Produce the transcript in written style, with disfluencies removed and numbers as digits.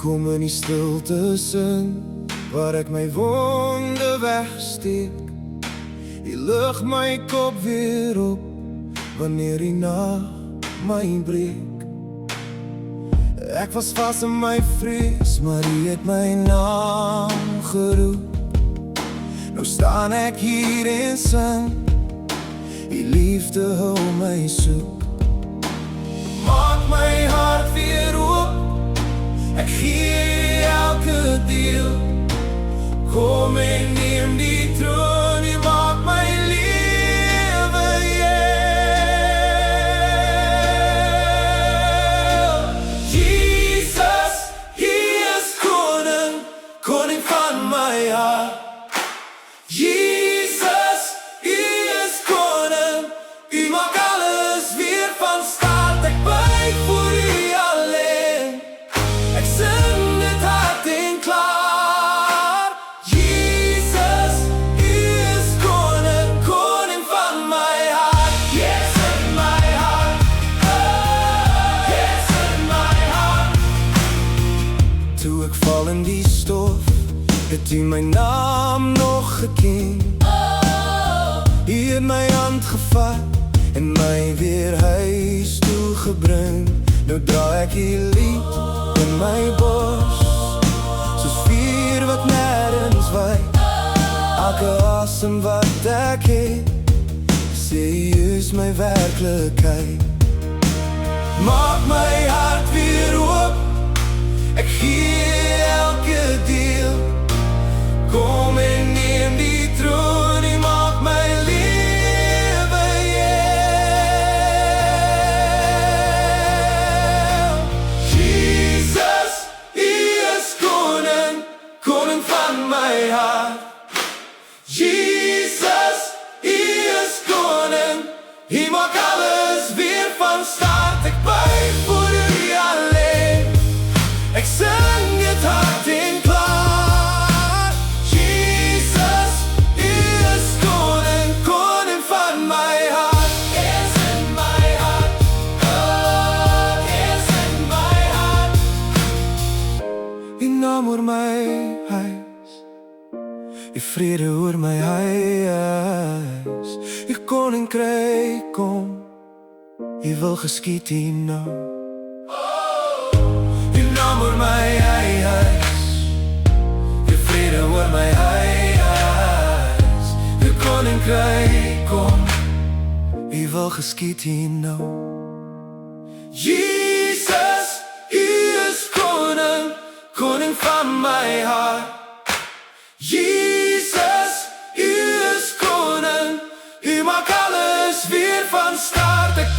kom in die stilte sin, waar ek my wonde wegsteek. U lig my kop weer op, wanneer die nag my breek. Ek was vas in my vrees, maar U het my naam geroep. Nou staan ek hier en sing, U liefde hou my soek. Maak my hart weer oop, ek gee elke deel. Kom en neem die troon, U maak my lewe heel. Jesus, U is koning, koning van my hart. Jesus, U is koning, U maak alles weer van start. Ek buig voor U alleen, ek sing dit hard en klaar. Jesus, U is koning, koning van my hart. Yes, in my hart, oh, yes, in my hart. Toe ek val in die stof, het U my naam nog geken. U het my hand gevat en my weer huis toe gebring. Nou dra ek die lied in my bors, soos vuur wat nêrens wyk. Elke asem wat ek het, sê U is my werklikheid. Maak my hart weer oop, ek gee elke deel. Kom en neem die troon, U maak my lewe heel. Jesus, U is koning, koning van my hart. Jesus, U is koning, U maak alles weer van start. Ek buig voor U alleen, ek sing dit hard en klaar. Oor my huis, U vrede oor my huis. U koninkryk kom, U wil geskied hier nou. U naam oor my huis, U vrede oor my huis. U koninkryk kom, U wil geskied hier nou. Jesus, U is koning, koning van my hart. Jesus, U is koning, U maak alles weer van start. Ek